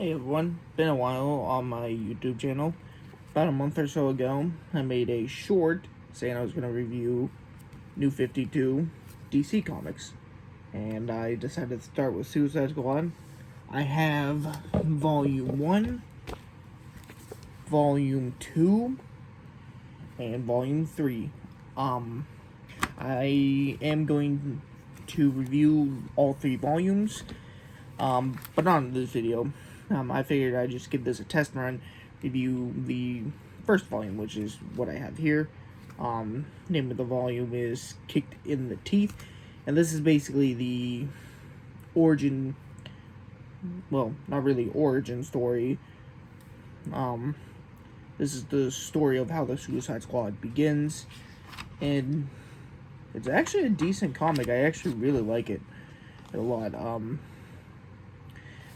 Hey everyone, been a while on my YouTube channel. About a month or so ago, I made a short saying I was going to review New 52 DC Comics. And I decided to start with Suicide Squad. I have Volume 1, Volume 2, and Volume 3. I am going to review all 3 volumes, but not in this video. I figured I'd just give this a test run, review the first volume, which is what I have here. Name of the volume is Kicked in the Teeth, and this is basically the origin, well, not really origin story. This is the story of how the Suicide Squad begins, and it's actually a decent comic. I actually really like it a lot.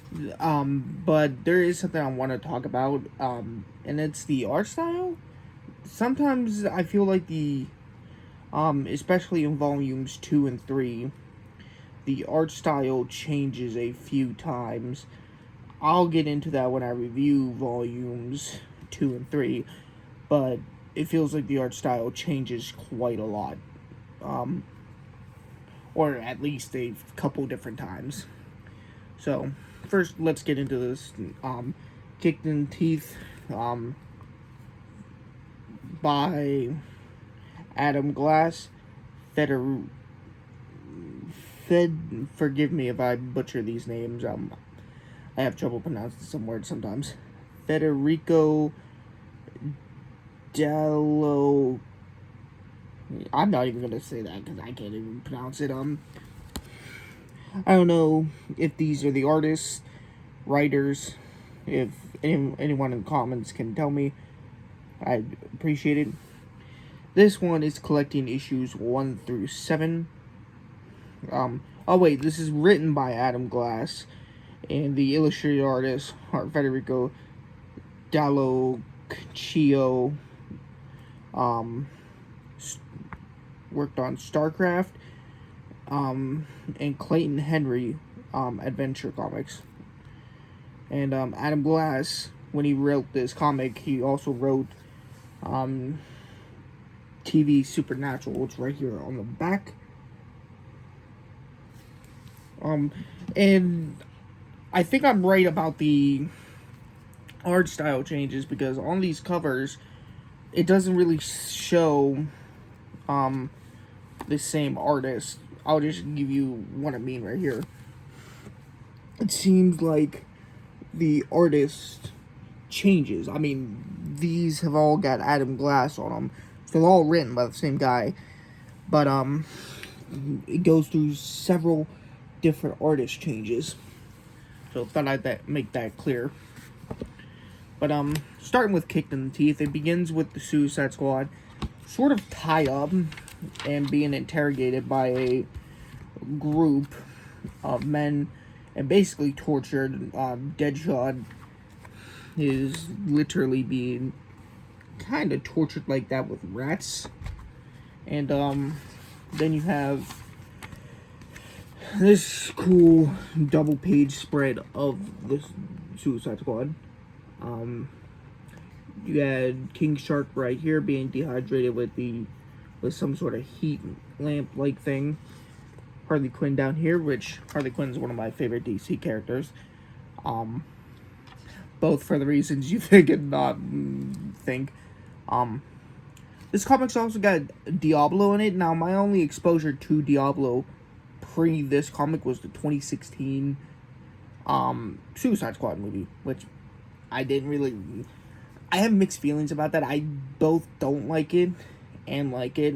But there is something I want to talk about, and it's the art style. Sometimes I feel like especially in volumes 2 and 3, the art style changes a few times. I'll get into that when I review volumes 2 and 3, but it feels like the art style changes quite a lot. Or at least a couple different times. So, first, let's get into this. Kicked in the Teeth, by Adam Glass. Forgive me if I butcher these names. I have trouble pronouncing some words sometimes. Federico Dello. I'm not even gonna say that because I can't even pronounce it. I don't know if these are the artists, writers. If anyone in the comments can tell me, I'd appreciate it. This one is collecting issues 1 through 7. Oh wait, this is written by Adam Glass, and the illustrated artists are Federico Dallocchio. Worked on StarCraft. And Clayton Henry, Adventure Comics. And Adam Glass, when he wrote this comic, he also wrote TV Supernatural, which is right here on the back. And I think I'm right about the art style changes, because on these covers, it doesn't really show the same artist. I'll just give you what I mean right here. It seems like the artist changes. I mean, these have all got Adam Glass on them. So they're all written by the same guy. But, it goes through several different artist changes. So thought I'd make that clear. But, starting with Kicked in the Teeth, it begins with the Suicide Squad sort of tied up and being interrogated by a group of men and basically tortured. Deadshot is literally being kind of tortured like that with rats. And then you have this cool double page spread of the Suicide Squad. You had King Shark right here being dehydrated with some sort of heat lamp like thing. Harley Quinn down here, which Harley Quinn is one of my favorite DC characters. Both for the reasons you think and not think. This comic's also got Diablo in it. Now, my only exposure to Diablo pre this comic was the 2016 Suicide Squad movie, which I didn't really. I have mixed feelings about that. I both don't like it and like it.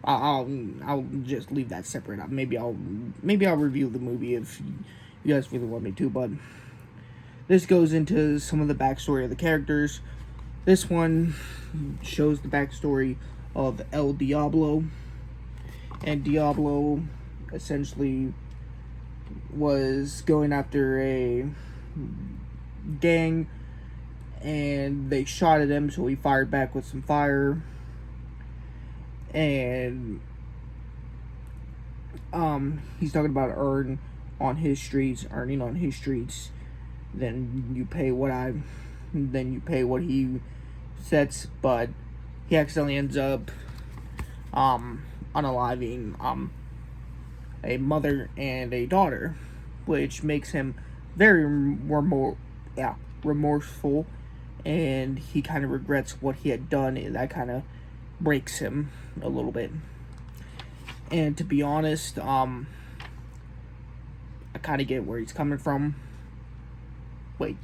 I'll just leave that separate. Maybe I'll review the movie if you guys really want me to. But this goes into some of the backstory of the characters. This one shows the backstory of El Diablo, and Diablo essentially was going after a gang, and they shot at him, so he fired back with some fire. And he's talking about Earn on his streets, earning on his streets, then you pay what he sets. But he accidentally ends up unaliving a mother and a daughter, which makes him very remorseful, and he kind of regrets what he had done, and that kind of breaks him a little bit. And to be honest, I kind of get where he's coming from. Wait,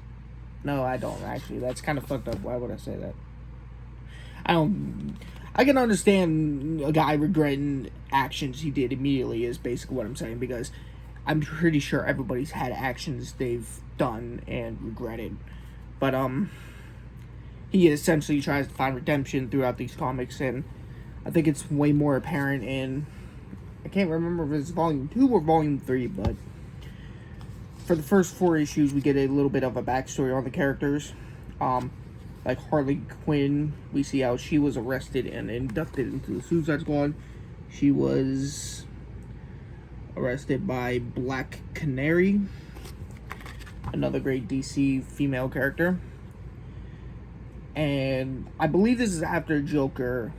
no, I don't actually. That's kind of fucked up. Why would I say that? I can understand a guy regretting actions he did immediately, is basically what I'm saying, because I'm pretty sure everybody's had actions they've done and regretted. But he essentially tries to find redemption throughout these comics, and I think it's way more apparent in, I can't remember if it's volume 2 or volume 3, but for the first 4 issues we get a little bit of a backstory on the characters. Like Harley Quinn, we see how she was arrested and inducted into the Suicide Squad. She was arrested by Black Canary, another great DC female character. And I believe this is after Joker.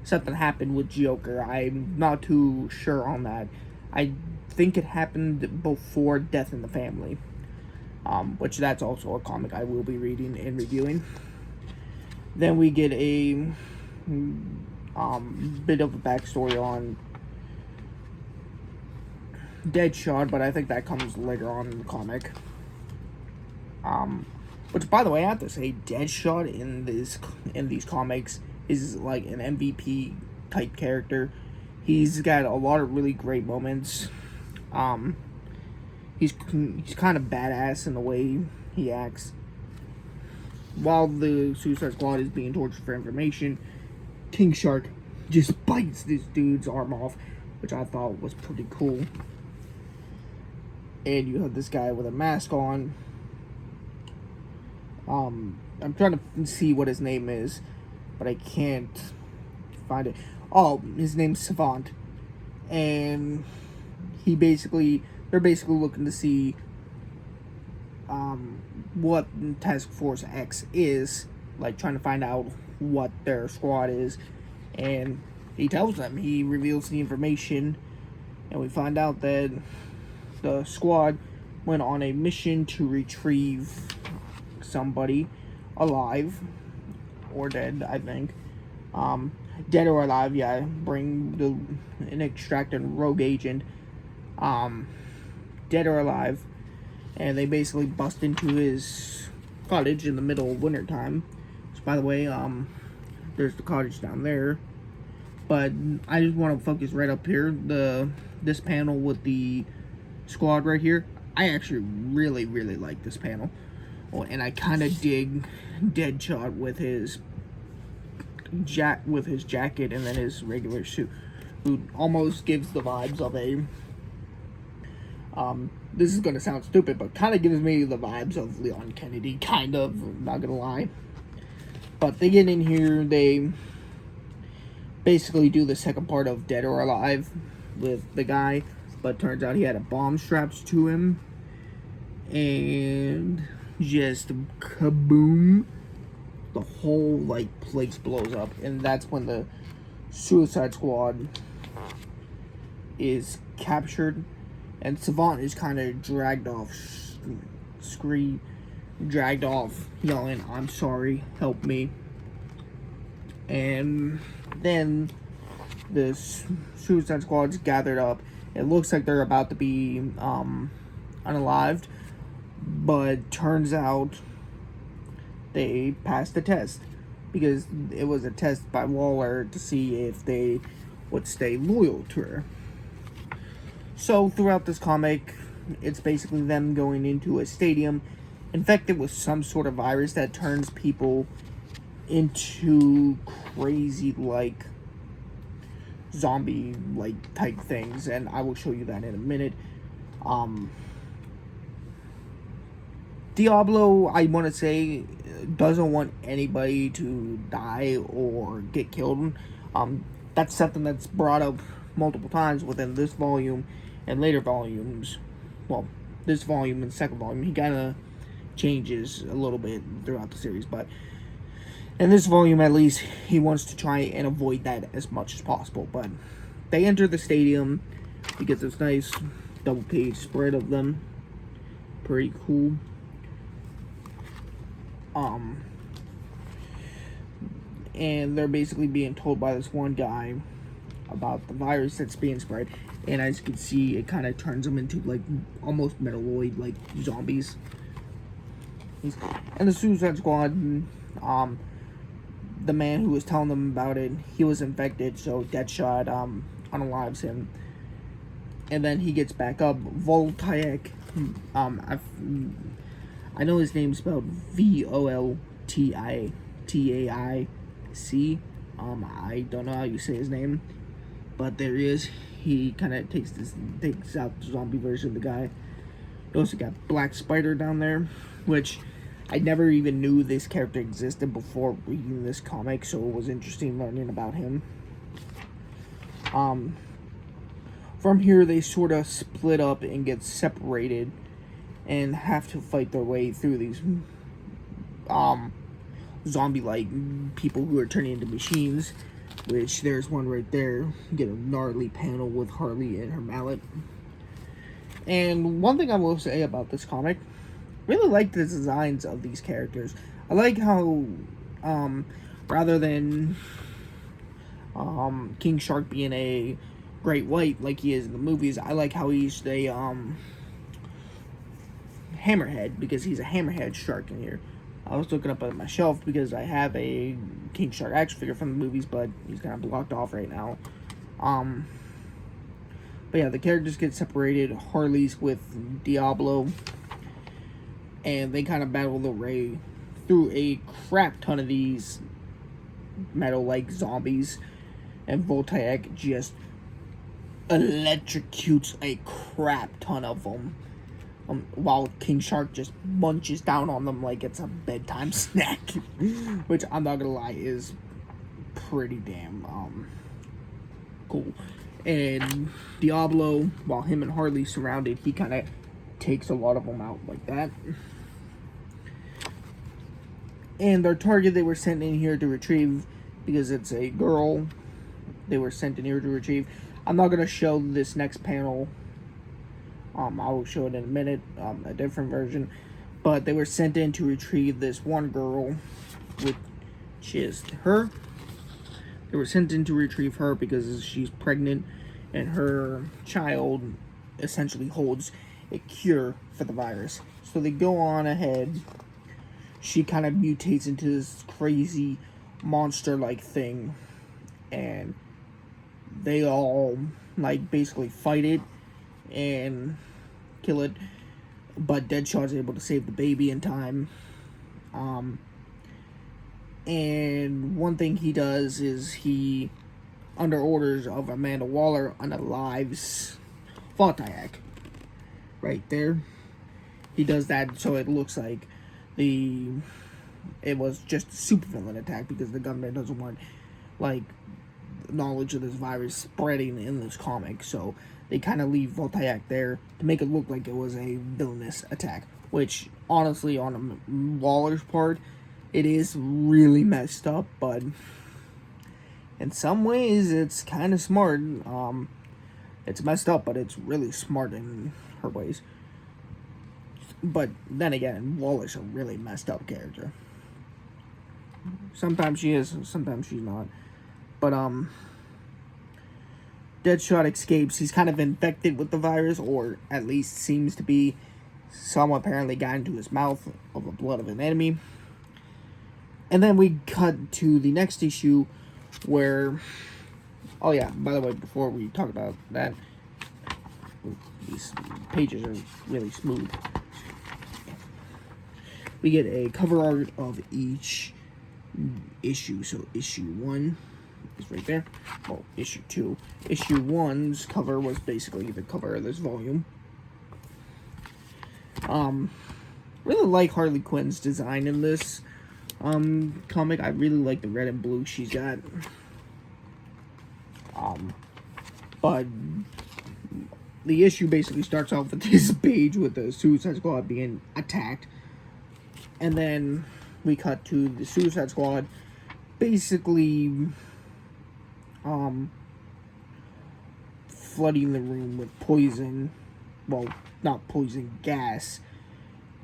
Something happened with Joker. I'm not too sure on that. I think it happened before Death in the Family. Which that's also a comic I will be reading and reviewing. Then we get a bit of a backstory on Deadshot, but I think that comes later on in the comic. Which, by the way, I have to say, Deadshot in these comics is like an MVP type character. He's got a lot of really great moments. He's kind of badass in the way he acts. While the Suicide Squad is being tortured for information, King Shark just bites this dude's arm off, which I thought was pretty cool. And you have this guy with a mask on. I'm trying to see what his name is, but I can't find it. Oh, his name's Savant. And they're basically looking to see what Task Force X is, like trying to find out what their squad is. And he tells them, he reveals the information, and we find out that the squad went on a mission to retrieve somebody alive or dead, I think. Dead or alive, yeah. Bring an extracted rogue agent, dead or alive, and they basically bust into his cottage in the middle of winter time. So, by the way, there's the cottage down there. But I just want to focus right up here. This panel with the squad right here. I actually really, really like this panel. Oh, and I kind of dig Deadshot with his jacket and then his regular suit, who almost gives the vibes of a this is gonna sound stupid, but kind of gives me the vibes of Leon Kennedy, kind of, not gonna lie. But they get in here, they basically do the second part of Dead or Alive with the guy, but turns out he had a bomb strapped to him, and just kaboom, the whole like place blows up. And that's when the Suicide Squad is captured, and Savant is kind of dragged off, yelling, "I'm sorry, help me." And then the Suicide Squad's gathered up. It looks like they're about to be unalived, but turns out they passed the test, because it was a test by Waller to see if they would stay loyal to her. So throughout this comic, it's basically them going into a stadium infected with some sort of virus that turns people into crazy, like, zombie, like, type things, and I will show you that in a minute. Diablo, I want to say, doesn't want anybody to die or get killed. That's something that's brought up multiple times within this volume and later volumes. Well, this volume and second volume, he kind of changes a little bit throughout the series, but in this volume at least, he wants to try and avoid that as much as possible. But they enter the stadium. You get this nice double page spread of them. Pretty cool. And they're basically being told by this one guy about the virus that's being spread. And as you can see, it kind of turns them into like almost Metaloid, like zombies. And the Suicide Squad, the man who was telling them about it, he was infected, so Deadshot unalives him. And then he gets back up. Voltaic, I know his name's spelled Voltaic. I don't know how you say his name, but there he is. He kind of takes out the zombie version of the guy. You also got Black Spider down there, which I never even knew this character existed before reading this comic, so it was interesting learning about him. From here, they sort of split up and get separated and have to fight their way through these zombie-like people who are turning into machines, which there's one right there. You get a gnarly panel with Harley and her mallet. And one thing I will say about this comic, really like the designs of these characters. I like how, rather than King Shark being a great white like he is in the movies, I like how he's a hammerhead, because he's a hammerhead shark in here. I was looking up at my shelf because I have a King Shark action figure from the movies, but he's kind of blocked off right now. But yeah, the characters get separated. Harley's with Diablo, and they kind of battle their way through a crap ton of these metal-like zombies, and Voltaic just electrocutes a crap ton of them, while King Shark just munches down on them like it's a bedtime snack, which I'm not gonna lie is pretty damn cool. And Diablo, while him and Harley surrounded, he kind of takes a lot of them out like that. And their target they were sent in here to retrieve, because it's a girl, they were sent in here to retrieve. I'm not going to show this next panel. I will show it in a minute, a different version. But they were sent in to retrieve this one girl, which is her. They were sent in to retrieve her because she's pregnant, and her child essentially holds a cure for the virus. So they go on ahead. She kind of mutates into this crazy monster-like thing, and they all like basically fight it and kill it, but Deadshot's able to save the baby in time. And one thing he does is he, under orders of Amanda Waller, unalives Voltaic. Right there. He does that so it looks like it was just a supervillain attack, because the government doesn't want like knowledge of this virus spreading in this comic, so they kind of leave Voltaic there to make it look like it was a villainous attack, which honestly on Waller's part, it is really messed up, but in some ways it's kind of smart. It's messed up, but it's really smart in her ways. But then again, Waller's a really messed up character. Sometimes she is, sometimes she's not. But Deadshot escapes. He's kind of infected with the virus, or at least seems to be. Some apparently got into his mouth of the blood of an enemy. And then we cut to the next issue where... Oh yeah, by the way, before we talk about that, these pages are really smooth. We get a cover art of each issue. So issue 1 is right there. Well, issue 2. Issue 1's cover was basically the cover of this volume. Really like Harley Quinn's design in this comic. I really like the red and blue she's got. But the issue basically starts off with this page with the Suicide Squad being attacked. And then we cut to the Suicide Squad basically flooding the room with poison. Well, not poison, gas.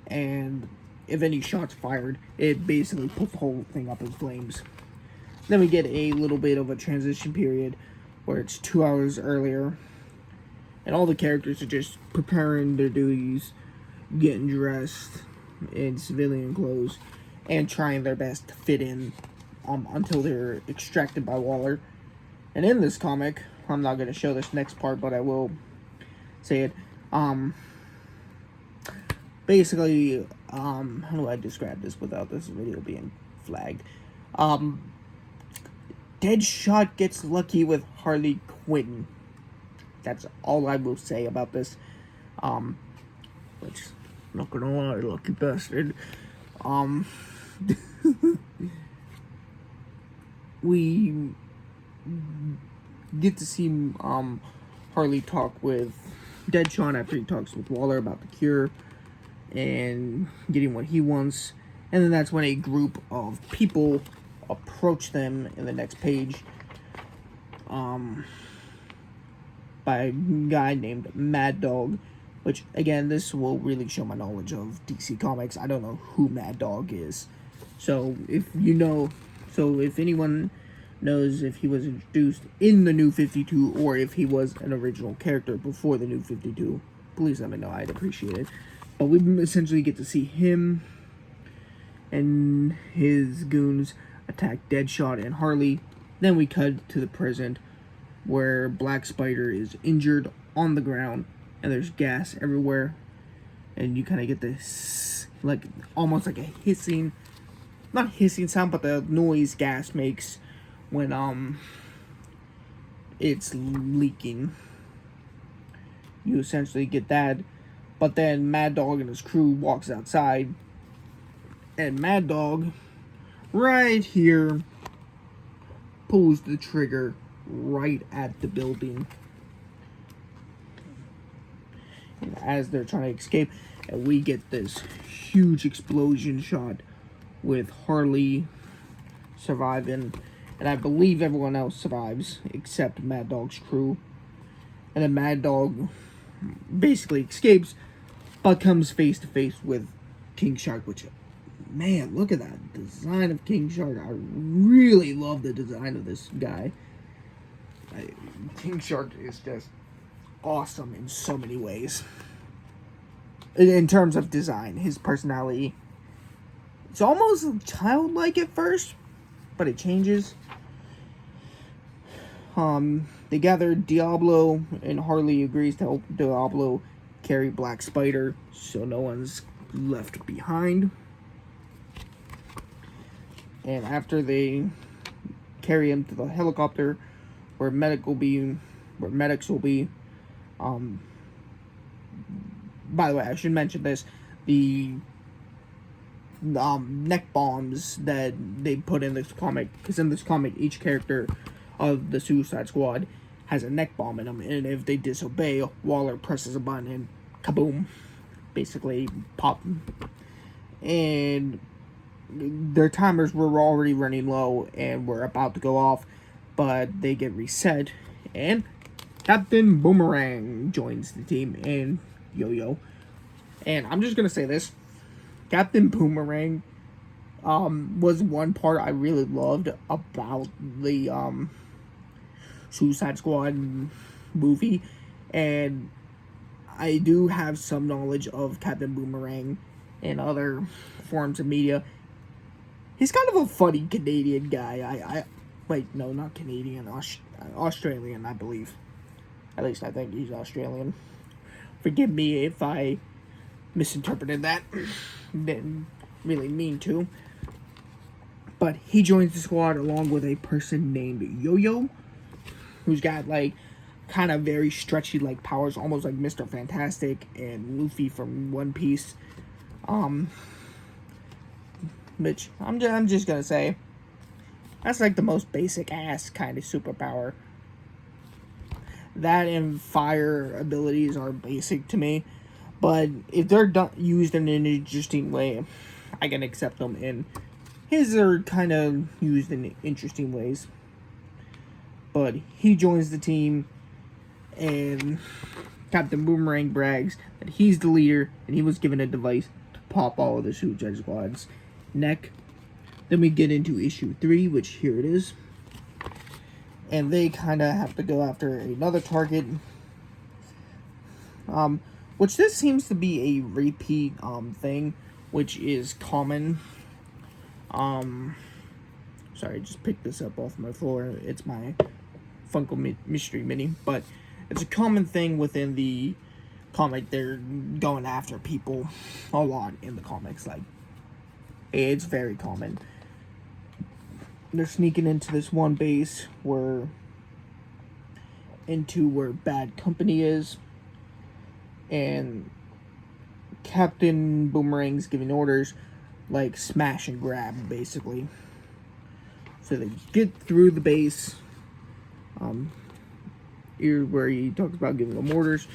And if any shots fired, it basically put the whole thing up in flames. Then we get a little bit of a transition period where it's 2 hours earlier. And all the characters are just preparing their duties, getting dressed in civilian clothes, and trying their best to fit in until they're extracted by Waller. And in this comic, I'm not going to show this next part, but I will say it. Basically, how do I describe this without this video being flagged? Deadshot gets lucky with Harley Quinn. That's all I will say about this. Which, not gonna lie, lucky bastard. We get to see Harley talk with Deadshot after he talks with Waller about the cure and getting what he wants. And then that's when a group of people approach them in the next page. By a guy named Mad Dog, which, again, this will really show my knowledge of DC Comics. I don't know who Mad Dog is. So, if anyone knows if he was introduced in the New 52 or if he was an original character before the New 52, please let me know. I'd appreciate it. But we essentially get to see him and his goons attack Deadshot and Harley. Then we cut to the present, where Black Spider is injured on the ground and there's gas everywhere, and you kind of get this like almost like a hissing, not hissing sound, but the noise gas makes when it's leaking. You essentially get that, but then Mad Dog and his crew walks outside, and Mad Dog right here pulls the trigger right at the building. And as they're trying to escape, and we get this huge explosion shot with Harley surviving, and I believe everyone else survives except Mad Dog's crew. And then Mad Dog basically escapes, but comes face to face with King Shark, which, man, look at that design of King Shark. I really love the design of this guy. King Shark is just awesome in so many ways. In terms of design, his personality, it's almost childlike at first, but it changes. They gather Diablo, and Harley agrees to help Diablo carry Black Spider, so no one's left behind. And after they carry him to the helicopter, where medics will be. By the way, I should mention this: the neck bombs that they put in this comic, because in this comic, each character of the Suicide Squad has a neck bomb in them, and if they disobey, Waller presses a button and kaboom, basically pop. And their timers were already running low and were about to go off, but they get reset, and Captain Boomerang joins the team, and Yo-Yo. And I'm just gonna say this: Captain Boomerang was one part I really loved about the Suicide Squad movie, and I do have some knowledge of Captain Boomerang and other forms of media. He's kind of a funny Canadian guy. Wait, no, not Canadian, Australian, I believe. At least I think he's Australian. Forgive me if I misinterpreted that. Didn't really mean to. But he joins the squad along with a person named Yo-Yo, who's got, like, kind of very stretchy, like, powers, almost like Mr. Fantastic and Luffy from One Piece. Which, I'm just gonna say, that's like the most basic ass kind of superpower. That and fire abilities are basic to me. But if they're used in an interesting way, I can accept them. And his are kind of used in interesting ways. But he joins the team, and Captain Boomerang brags that he's the leader, and he was given a device to pop all of the Suicide Squad's neck. Then we get into issue 3, which here it is. And they kind of have to go after another target. Which this seems to be a repeat thing, which is common. Sorry, I just picked this up off my floor. It's my Funko Mystery Mini, but it's a common thing within the comic. They're going after people a lot in the comics. Like, it's very common. They're sneaking into this one base where Bad Company is, and Captain Boomerang's giving orders like smash and grab, basically. So they get through the base. Here where he talks about giving them orders.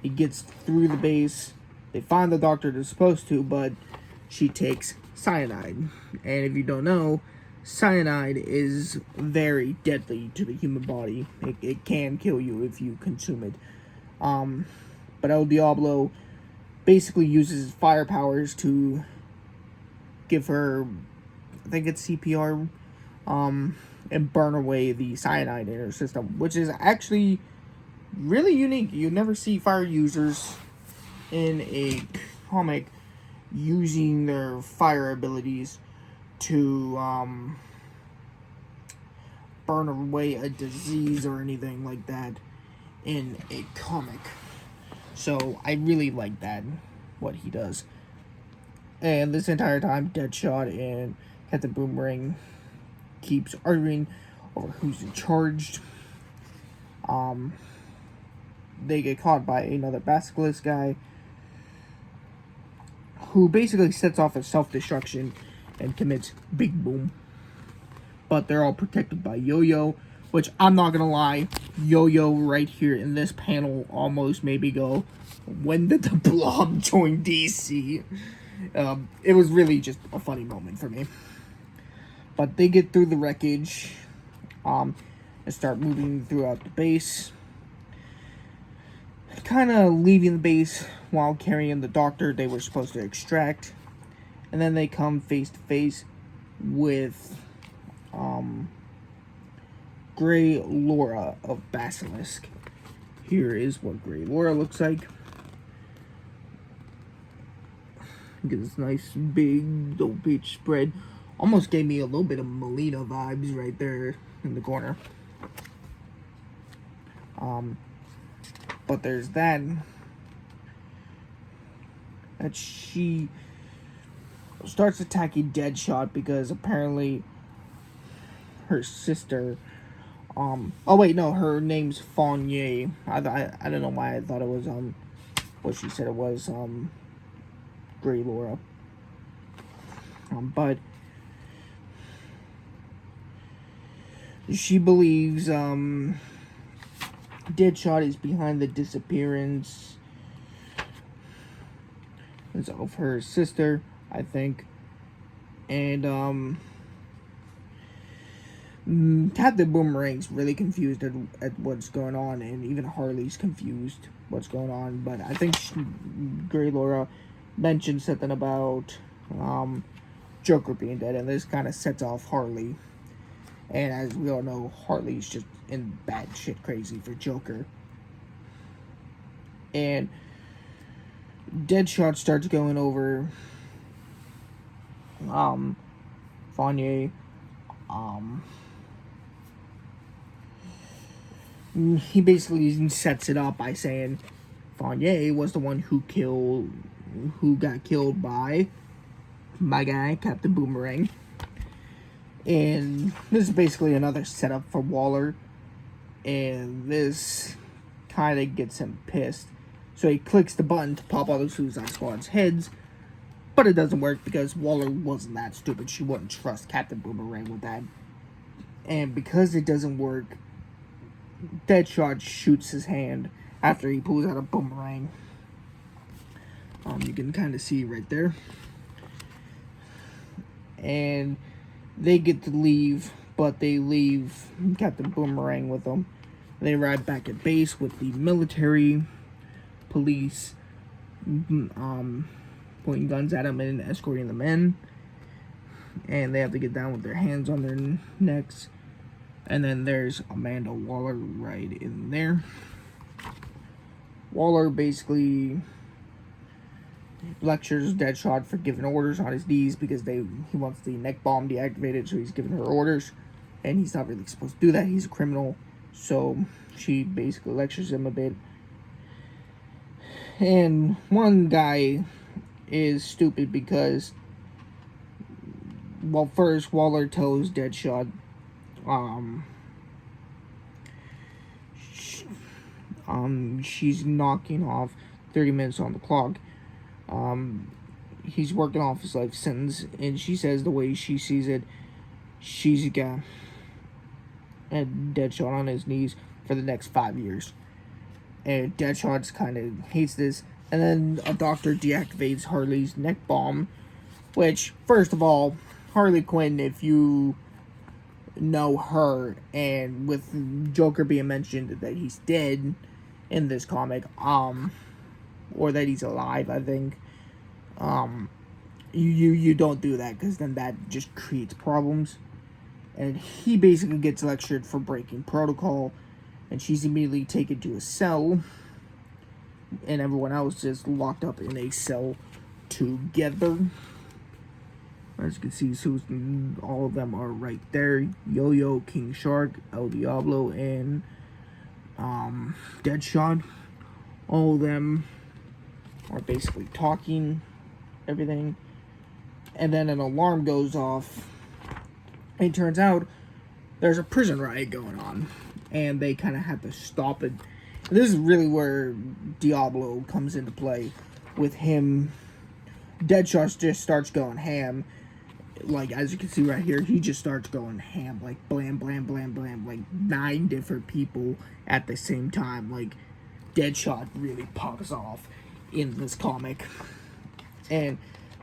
He gets through the base. They find the doctor they're supposed to, but she takes cyanide. And if you don't know, cyanide is very deadly to the human body. It can kill you if you consume it. But El Diablo basically uses his fire powers to give her, I think it's CPR, and burn away the cyanide in her system, which is actually really unique. You never see fire users in a comic using their fire abilities to burn away a disease or anything like that in a comic. So I really like that, what he does. And this entire time, Deadshot and Captain Boomerang keeps arguing over who's in charge. They get caught by another Basilisk guy who basically sets off a self-destruction and commits Big Boom. But they're all protected by Yo-Yo, which I'm not gonna lie, Yo-Yo right here in this panel almost made me go, when did the Blob join DC? It was really just a funny moment for me. But they get through the wreckage and start moving throughout the base. Kind of leaving the base while carrying the doctor they were supposed to extract. And then they come face to face with Grey Laura of Basilisk. Here is what Grey Laura looks like. Get this nice big double page spread. Almost gave me a little bit of Melina vibes right there in the corner. But there's that she starts attacking Deadshot because apparently her sister, oh wait, no, her name's Fonye. I don't know why I thought it was, what she said it was, Grey Laura. But she believes, Deadshot is behind the disappearance of her sister, I think. And, Captain Boomerang's really confused at what's going on, and even Harley's confused what's going on. But I think Grey Laura mentioned something about Joker being dead, and this kind of sets off Harley. And as we all know, Harley's just in bad shit crazy for Joker. And Deadshot starts going over Fonye. He basically sets it up by saying Fonye was the one who got killed by my guy, Captain Boomerang. And this is basically another setup for Waller. And this kind of gets him pissed. So he clicks the button to pop all the Suicide Squad's heads. But it doesn't work because Waller wasn't that stupid. She wouldn't trust Captain Boomerang with that. And because it doesn't work, Deadshot shoots his hand after he pulls out a boomerang. You can kind of see right there. And they get to leave, but they leave Captain Boomerang with them. They arrive back at base with the military, police, pointing guns at them and escorting them in. And they have to get down with their hands on their necks. And then there's Amanda Waller right in there. Waller basically lectures Deadshot for giving orders on his knees because he wants the neck bomb deactivated, so he's giving her orders. And he's not really supposed to do that. He's a criminal. So she basically lectures him a bit. And one guy is stupid because, well, first Waller tells Deadshot she's knocking off 30 minutes on the clock. He's working off his life sentence, and she says the way she sees it, she's got a Deadshot on his knees for the next 5 years. And Deadshot kind of hates this. And then a doctor deactivates Harley's neck bomb, which, first of all, Harley Quinn, if you know her, and with Joker being mentioned that he's dead in this comic, or that he's alive, I think, you don't do that, because then that just creates problems. And he basically gets lectured for breaking protocol, and she's immediately taken to a cell, and everyone else is locked up in a cell together. As you can see, so all of them are right there. Yo-Yo, King Shark, El Diablo, and Deadshot. All of them are basically talking, everything. And then an alarm goes off. And it turns out there's a prison riot going on. And they kind of have to stop it. And this is really where Diablo comes into play. With him, Deadshot just starts going ham. Like, as you can see right here, he just starts going ham. Like, blam, blam, blam, blam. Like, 9 different people at the same time. Like, Deadshot really pops off in this comic. And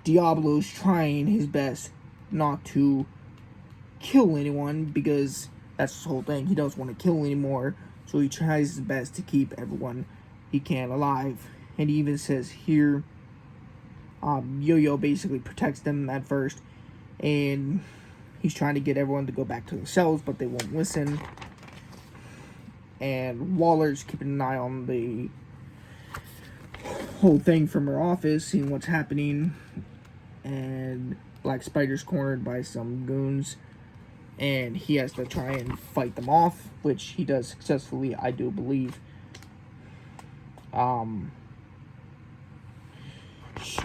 Diablo's trying his best not to kill anyone, because that's his whole thing. He doesn't want to kill anymore. So he tries his best to keep everyone he can alive. And he even says here, Yo-Yo basically protects them at first. And he's trying to get everyone to go back to their cells, but they won't listen. And Waller's keeping an eye on the whole thing from her office, seeing what's happening. And Black Spider's cornered by some goons, and he has to try and fight them off, which he does successfully, I do believe.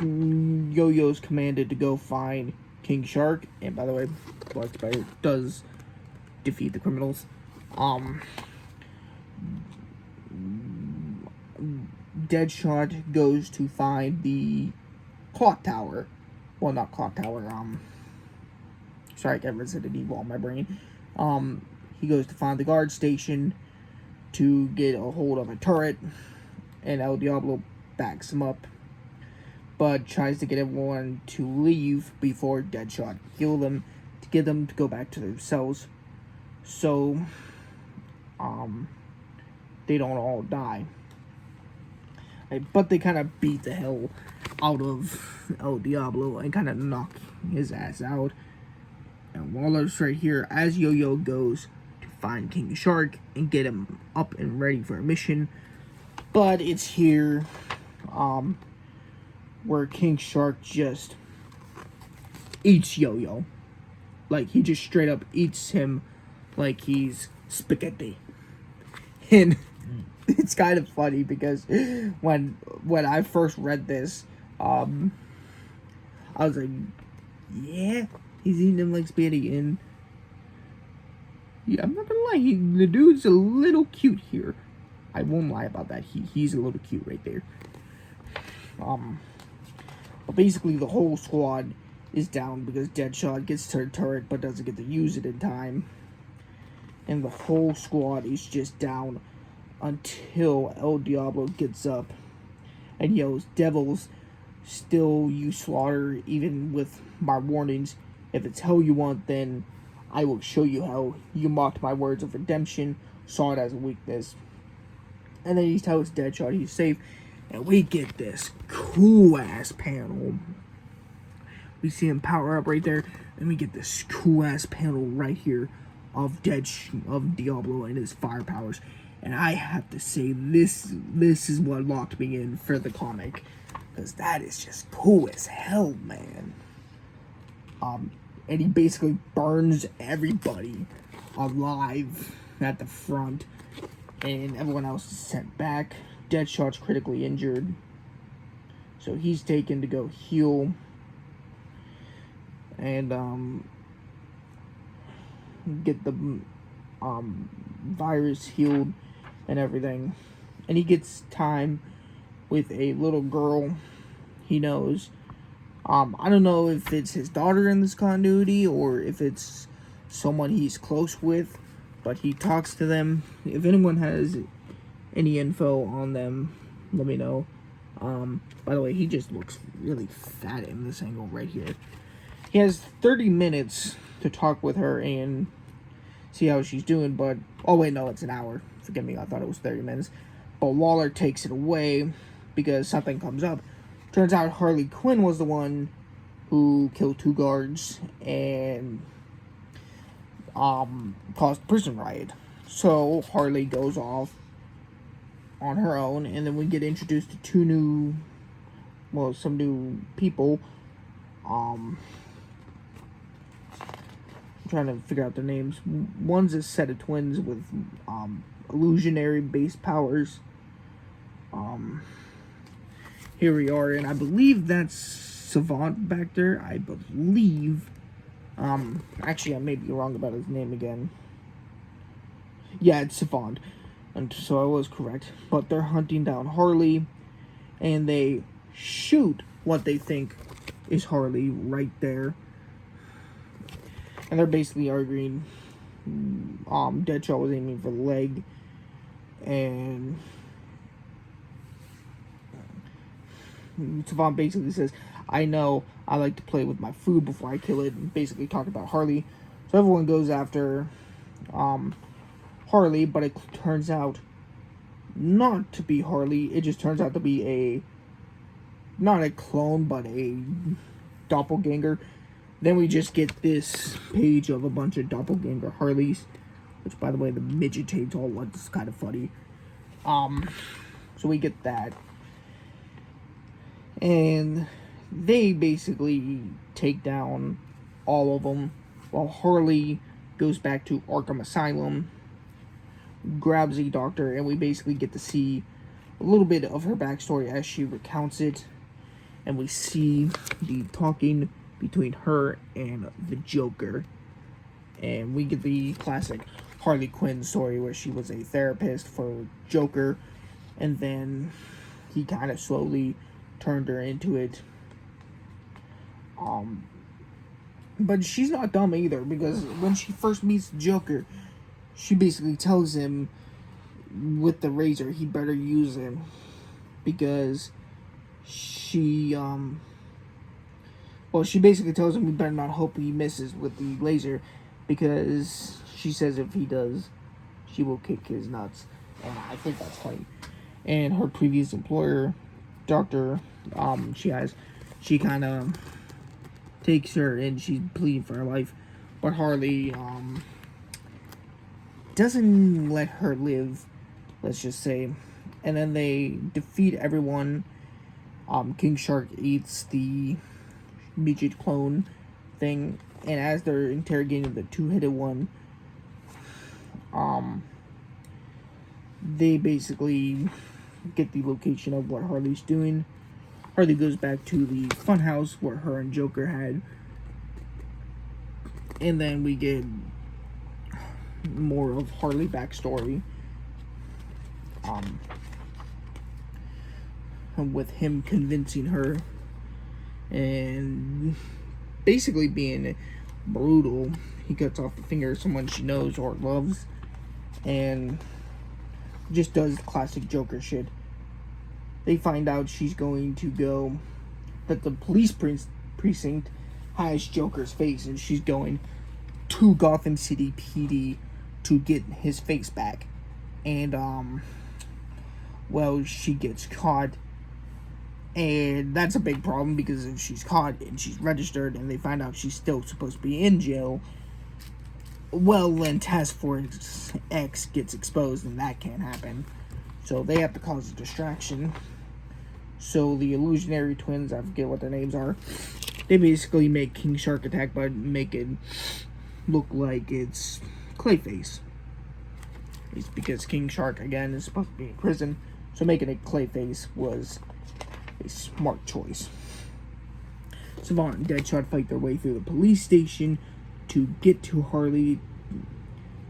Yo-Yo's commanded to go find King Shark, and by the way, Black Spider does defeat the criminals. Deadshot goes to find the clock tower. Well, not clock tower, sorry, I got Resident Evil on my brain. He goes to find the guard station to get a hold of a turret, and El Diablo backs him up, but tries to get everyone to leave before Deadshot kill them, to get them to go back to their cells, so they don't all die. But they kind of beat the hell out of El Diablo and kind of knock his ass out. And Waller's right here as Yo-Yo goes to find King Shark and get him up and ready for a mission. But it's here where King Shark just eats Yo-Yo. Like, he just straight up eats him like he's spaghetti. And it's kind of funny because when I first read this, I was like, yeah, he's eating him like spaghetti. And yeah, I'm not gonna lie, the dude's a little cute here. I won't lie about that. He's a little cute right there. But basically the whole squad is down because Deadshot gets to her turret but doesn't get to use it in time. and the whole squad is just down until El Diablo gets up and yells, "Devils, still you slaughter even with my warnings. If it's hell you want, then I will show you how. You mocked my words of redemption, saw it as a weakness." And then he tells Deadshot he's safe, and we get this cool ass panel. We see him power up right there, and we get this cool ass panel right here of Diablo and his fire powers. And I have to say, this is what locked me in for the comic, because that is just cool as hell, man. And he basically burns everybody alive at the front, and everyone else is sent back. Deadshot's critically injured, so he's taken to go heal and get the virus healed and everything. And he gets time with a little girl he knows. I don't know if it's his daughter in this continuity or if it's someone he's close with, but he talks to them. If anyone has any info on them, let me know. By the way, he just looks really fat in this angle right here. He has 30 minutes to talk with her and see how she's doing, but... Oh, wait, no, it's an hour. Forgive me, I thought it was 30 minutes. But Waller takes it away because something comes up. Turns out Harley Quinn was the one who killed 2 guards and caused a prison riot. So Harley goes off on her own, and then we get introduced to some new people. I'm trying to figure out their names. One's a set of twins with illusionary base powers. Here we are, and I believe that's Savant back there. I believe. Actually, I may be wrong about his name again. Yeah, it's Savant. And so I was correct. But they're hunting down Harley, and they shoot what they think is Harley right there. And they're basically arguing. Deadshot was aiming for the leg, and Savant basically says, "I know, I like to play with my food before I kill it," and basically talk about Harley. So everyone goes after Harley, but it turns out not to be Harley. It just turns out to be not a clone, but a doppelganger. Then we just get this page of a bunch of doppelganger Harleys, which, by the way, the midget tapes all looks kind of funny. So we get that. And they basically take down all of them, while Harley goes back to Arkham Asylum, grabs a doctor, and we basically get to see a little bit of her backstory as she recounts it. And we see the talking between her and the Joker. And we get the classic Harley Quinn story where she was a therapist for Joker, and then he kind of slowly turned her into it. But she's not dumb either, because when she first meets Joker, she basically tells him with the razor he better use him, because she basically tells him he better not hope he misses with the laser, because she says if he does, she will kick his nuts. And I think that's funny. And her previous employer, doctor, she kind of takes her, and she's pleading for her life, but Harley doesn't let her live, let's just say. And then they defeat everyone. King Shark eats the midget clone thing, and as they're interrogating the 2-headed one, they basically get the location of what Harley's doing. Harley goes back to the funhouse where her and Joker had, and then we get more of Harley backstory, with him convincing her and basically being brutal. He cuts off the finger of someone she knows or loves, and just does classic Joker shit. They find out she's going to go, that the police precinct has Joker's face, and she's going to Gotham City PD to get his face back. And well, she gets caught, and that's a big problem, because if she's caught and she's registered and they find out she's still supposed to be in jail, well, then Task Force X gets exposed, and that can't happen. So they have to cause a distraction. So the illusionary twins, I forget what their names are, they basically make King Shark attack by making look like it's Clayface. It's because King Shark, again, is supposed to be in prison, so making it Clayface was a smart choice. Savant and Deadshot fight their way through the police station to get to Harley,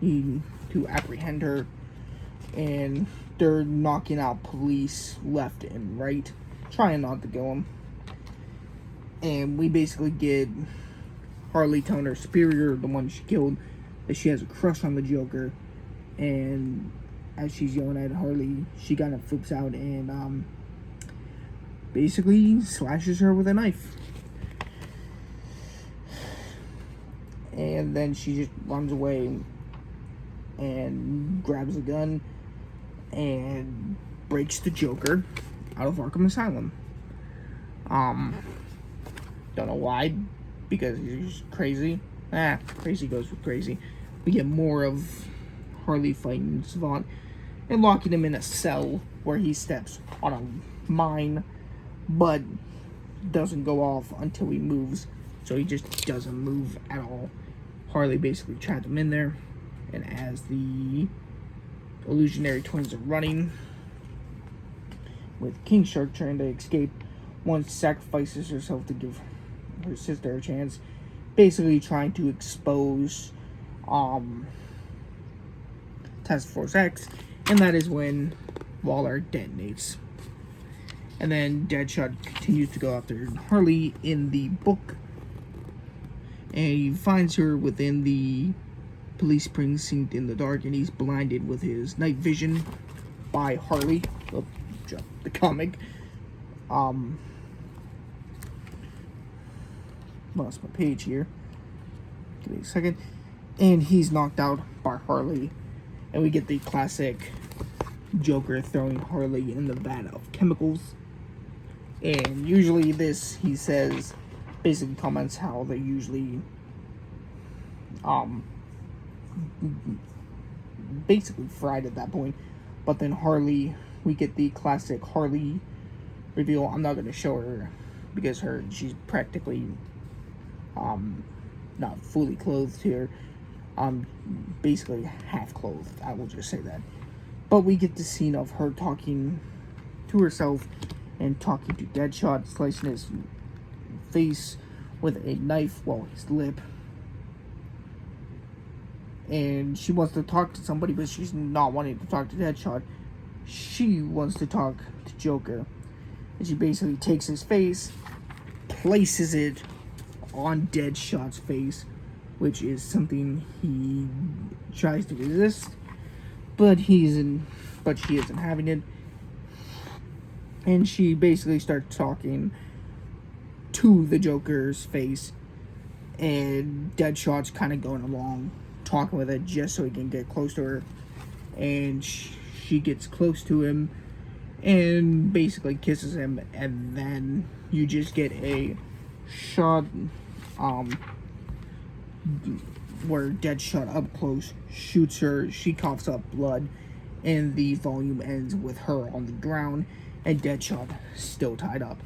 to apprehend her, and they're knocking out police left and right, trying not to kill them. And we basically get Harley telling her superior, the one she killed, that she has a crush on the Joker. And as she's yelling at Harley, she kind of flips out and basically slashes her with a knife. And then she just runs away and grabs a gun and breaks the Joker out of Arkham Asylum. Don't know why, because he's crazy. Crazy goes with crazy. We get more of Harley fighting Savant and locking him in a cell where he steps on a mine, but doesn't go off until he moves. So he just doesn't move at all. Harley basically trapped him in there, and as the illusionary twins are running, with King Shark trying to escape, one sacrifices herself to give her sister a chance, basically trying to expose Task Force X, and that is when Waller detonates. And then Deadshot continues to go after Harley in the book, and he finds her within the police precinct in the dark, and he's blinded with his night vision by Harley. Oh, the comic. Lost my page here. Give me a second. And he's knocked out by Harley, and we get the classic Joker throwing Harley in the vat of chemicals. And usually this, he says, basically comments how they usually basically fried at that point. But then Harley, we get the classic Harley reveal. I'm not going to show her because she's practically not fully clothed here, basically half clothed, I will just say that. But we get the scene of her talking to herself and talking to Deadshot, slicing his face with a knife, his lip. And she wants to talk to somebody, but she's not wanting to talk to Deadshot. She wants to talk to Joker. And she basically takes his face, places it on Deadshot's face, which is something he tries to resist, but she isn't having it. And she basically starts talking to the Joker's face, and Deadshot's kind of going along, talking with it just so he can get close to her. And she gets close to him and basically kisses him, and then you just get a shot where Deadshot up close shoots her. She coughs up blood, and the volume ends with her on the ground and Deadshot still tied up.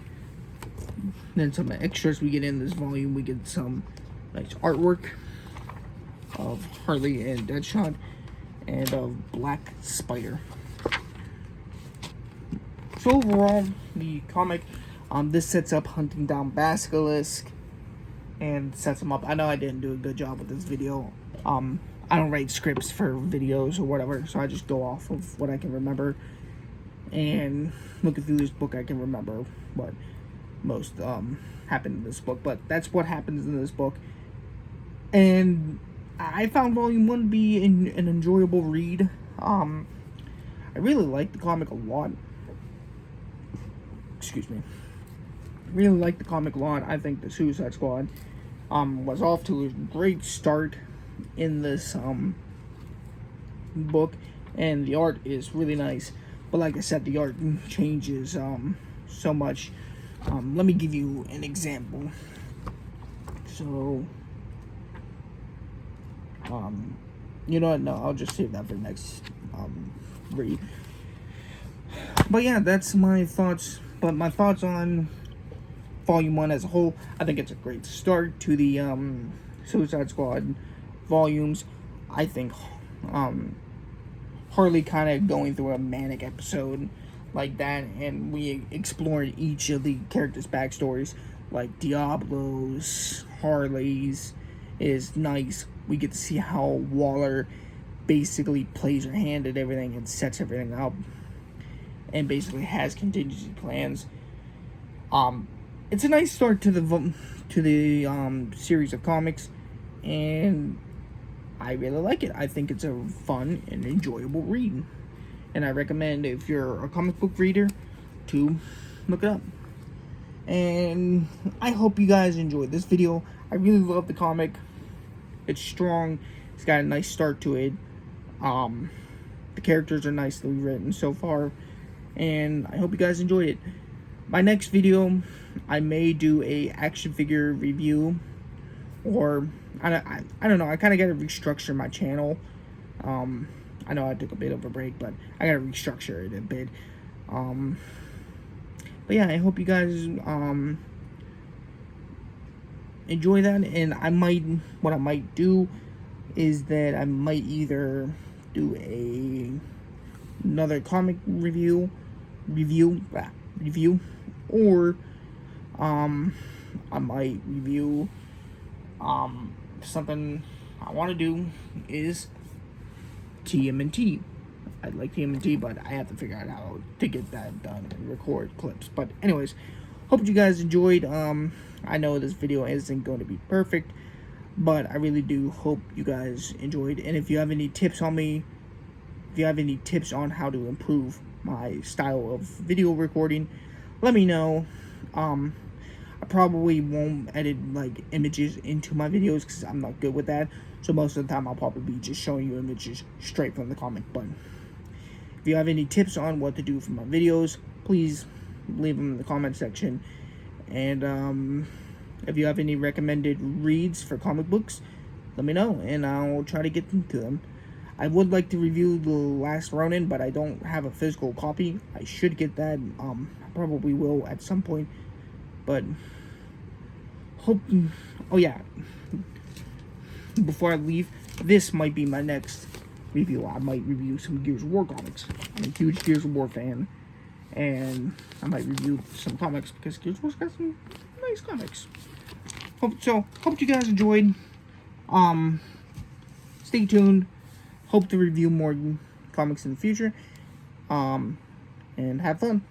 Then some extras we get in this volume. We get some nice artwork of Harley and Deadshot and of Black Spider. So overall, the comic, this sets up hunting down Basilisk and sets him up. I know I didn't do a good job with this video. I don't write scripts for videos or whatever, so I just go off of what I can remember. And looking through this book, I can remember what most happened in this book. But that's what happens in this book. And I found Volume 1 to be an enjoyable read. I really like the comic a lot. Excuse me. I really like the comic a lot. I think the Suicide Squad was off to a great start in this book, and the art is really nice. But like I said, the art changes so much. Let me give you an example. So, you know what? No, I'll just save that for the next read. But yeah, that's my thoughts. But my thoughts on Volume 1 as a whole, I think it's a great start to the Suicide Squad volumes. I think Harley kind of going through a manic episode like that, and we explored each of the characters' backstories, like Diablo's, Harley's, is nice. We get to see how Waller basically plays her hand at everything and sets everything up, and basically has contingency plans. It's a nice start to the series of comics, and I really like it. I think it's a fun and enjoyable read, and I recommend, if you're a comic book reader, to look it up. And I hope you guys enjoyed this video. I really love the comic. It's strong. It's got a nice start to it. The characters are nicely written so far, and I hope you guys enjoyed it. My next video, I may do a action figure review, or I don't know. I kind of got to restructure my channel. I know I took a bit of a break, but I got to restructure it a bit. But yeah, I hope you guys enjoy that, and what I might do is that I might either do another comic review, or I might review something I want to do is TMNT. I'd like TMNT, but I have to figure out how to get that done and record clips. But anyways, hope you guys enjoyed. I know this video isn't going to be perfect, but I really do hope you guys enjoyed. And if you have any tips on how to improve my style of video recording, let me know. I probably won't edit like images into my videos because I'm not good with that. So most of the time I'll probably be just showing you images straight from the comic. But if you have any tips on what to do for my videos, please leave them in the comment section. And if you have any recommended reads for comic books, let me know, and I'll try to get into them. I would like to review The Last Ronin, but I don't have a physical copy. I should get that. I probably will at some point. But oh yeah, before I leave, this might be my next review. I might review some Gears of War comics. I'm a huge Gears of War fan, and I might review some comics because Gears of War's got some nice comics. Hope you guys enjoyed. Stay tuned. Hope to review more comics in the future. And have fun.